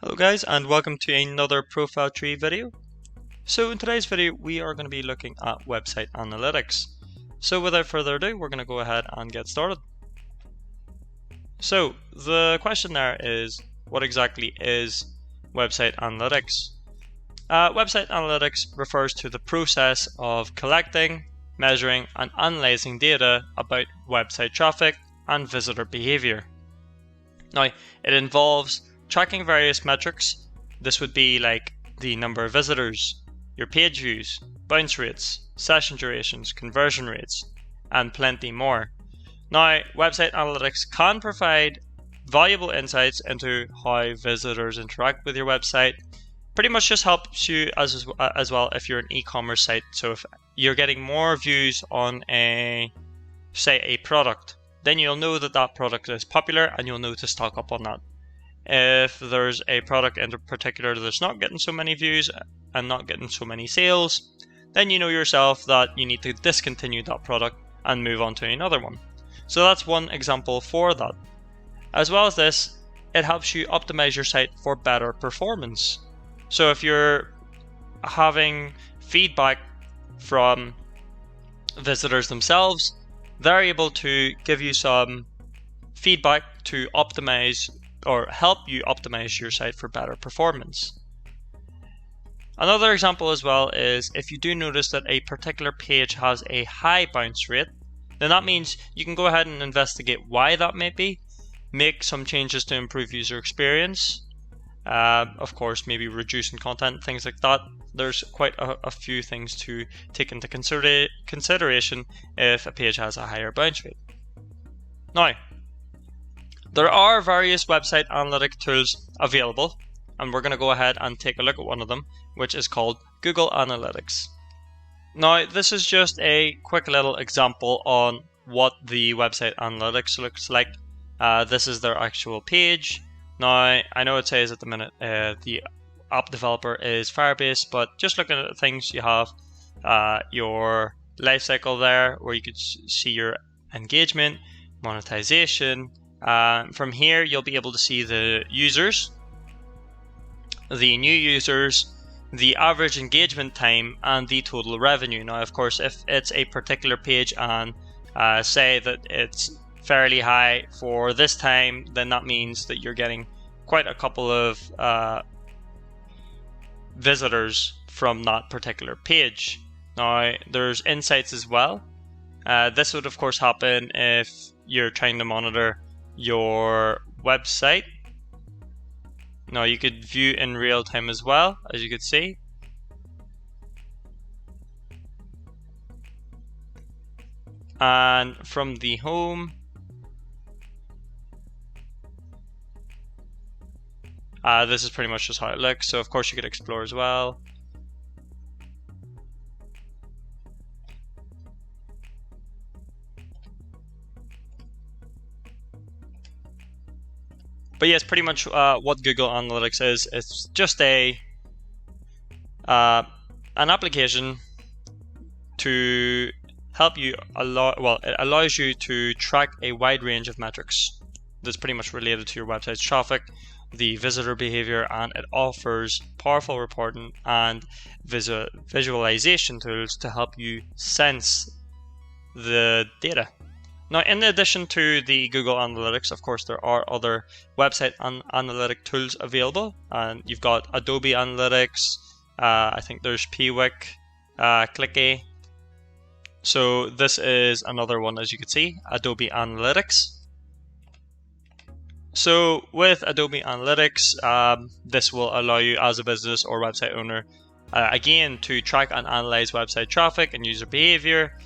Hello guys, and welcome to another ProfileTree video. So in today's video we are going to be looking at website analytics. So without further ado, we're going to go ahead and get started. So the question there is, what exactly is website analytics? Website analytics refers to the process of collecting, measuring and analyzing data about website traffic and visitor behavior. Now it involves tracking various metrics. This would be like the number of visitors, your page views, bounce rates, session durations, conversion rates, and plenty more. Now, website analytics can provide valuable insights into how visitors interact with your website. Pretty much just helps you as well if you're an e-commerce site. So if you're getting more views on a product, then you'll know that that product is popular and you'll know to stock up on that. If there's a product in particular that's not getting so many views and not getting so many sales, then you know yourself that you need to discontinue that product and move on to another one. So that's one example for that. As well as this, it helps you optimize your site for better performance. So if you're having feedback from visitors themselves, they're able to give you some feedback to optimize or help you optimize your site for better performance. Another example as well is if you do notice that a particular page has a high bounce rate, then that means you can go ahead and investigate why that may be, make some changes to improve user experience, of course maybe reducing content, things like that. There's quite a few things to take into consideration if a page has a higher bounce rate. Now, there are various website analytic tools available, and we're going to go ahead and take a look at one of them, which is called Google Analytics. Now, this is just a quick little example on what the website analytics looks like. This is their actual page. Now, I know it says at the minute the app developer is Firebase, but just looking at the things, you have your lifecycle there, where you could see your engagement, monetization. From here, you'll be able to see the users, the new users, the average engagement time, and the total revenue. Now, of course, if it's a particular page and say that it's fairly high for this time, then that means that you're getting quite a couple of visitors from that particular page. Now, there's insights as well. This would, of course, happen if you're trying to monitor your website. Now you could view in real time as well, as you could see. And from the home, this is pretty much just how it looks. So of course you could explore as well. But yes, pretty much what Google Analytics is, it's just an application to help you it allows you to track a wide range of metrics that's pretty much related to your website's traffic, the visitor behavior, and it offers powerful reporting and visualization tools to help you sense the data. Now, in addition to the Google Analytics, of course, there are other website analytic tools available, and you've got Adobe Analytics. I think there's Piwik, Clicky. So this is another one, as you can see, Adobe Analytics. So with Adobe Analytics, this will allow you as a business or website owner, again, to track and analyze website traffic and user behavior.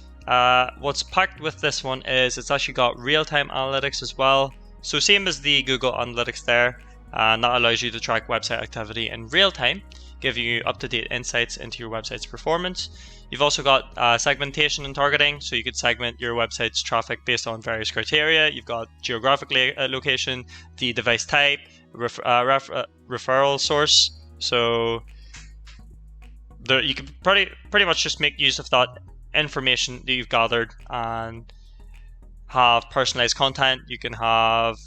What's packed with this one is it's actually got real-time analytics as well. So same as the Google Analytics there, and that allows you to track website activity in real time, giving you up-to-date insights into your website's performance. You've also got segmentation and targeting, so you could segment your website's traffic based on various criteria. You've got geographic location, the device type, referral source. So you can pretty much just make use of that information that you've gathered and have personalized content. You can have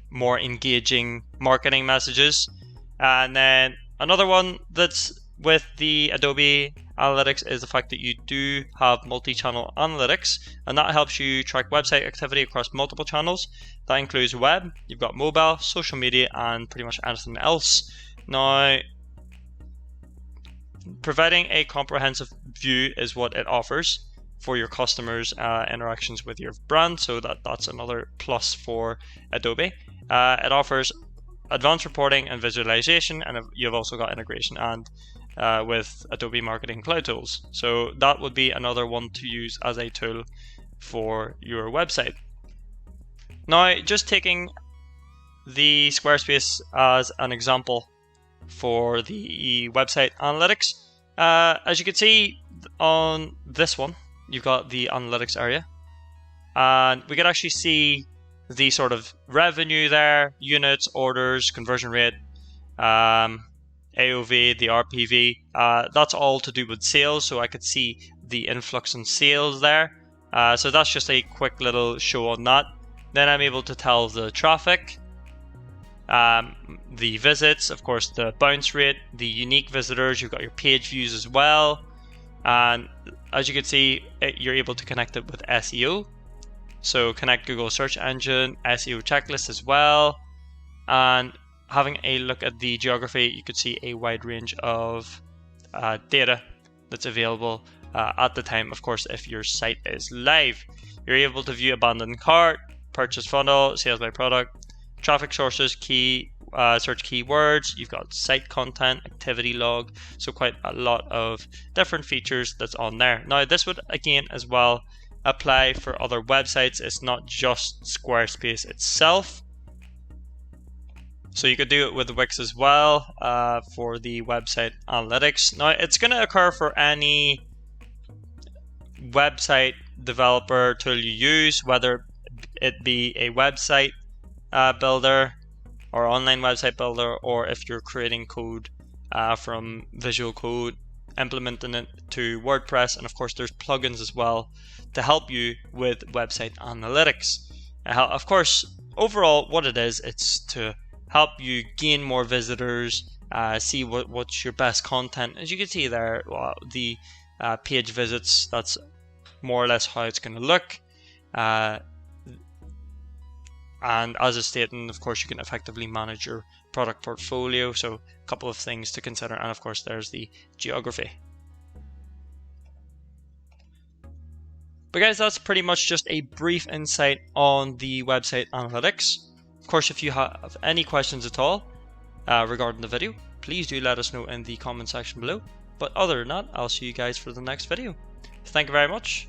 more engaging marketing messages. And then another one that's with the Adobe Analytics is the fact that you do have multi-channel analytics, and that helps you track website activity across multiple channels. That includes web, you've got mobile, social media, and pretty much anything else. Now, providing a comprehensive view is what it offers for your customers' interactions with your brand, so that's another plus for Adobe. It offers advanced reporting and visualization, and you've also got integration and with Adobe Marketing Cloud tools. So that would be another one to use as a tool for your website. Now, just taking the Squarespace as an example for the website analytics, as you can see on this one, you've got the analytics area, and we can actually see the sort of revenue there, units, orders, conversion rate, AOV, the RPV. That's all to do with sales, so I could see the influx in sales there. So that's just a quick little show on that. Then I'm able to tell the traffic, the visits, of course the bounce rate, the unique visitors, you've got your page views as well. And as you can see, you're able to connect it with SEO. So connect Google search engine, SEO checklist as well. And having a look at the geography, you could see a wide range of data that's available at the time. Of course, if your site is live, you're able to view abandoned cart, purchase funnel, sales by product, traffic sources, key search keywords. You've got site content, activity log, so quite a lot of different features that's on there. Now, this would again as well apply for other websites. It's not just Squarespace itself. So you could do it with Wix as well for the website analytics. Now, it's going to occur for any website developer tool you use, whether it be a website builder or online website builder, or if you're creating code from Visual Code, implementing it to WordPress, and of course there's plugins as well to help you with website analytics. Of course, overall what it is, it's to help you gain more visitors, see what's your best content. As you can see there, the page visits, that's more or less how it's going to look. And as it's stating, of course, you can effectively manage your product portfolio. So a couple of things to consider. And of course, there's the geography. But guys, that's pretty much just a brief insight on the website analytics. Of course, if you have any questions at all regarding the video, please do let us know in the comment section below. But other than that, I'll see you guys for the next video. Thank you very much,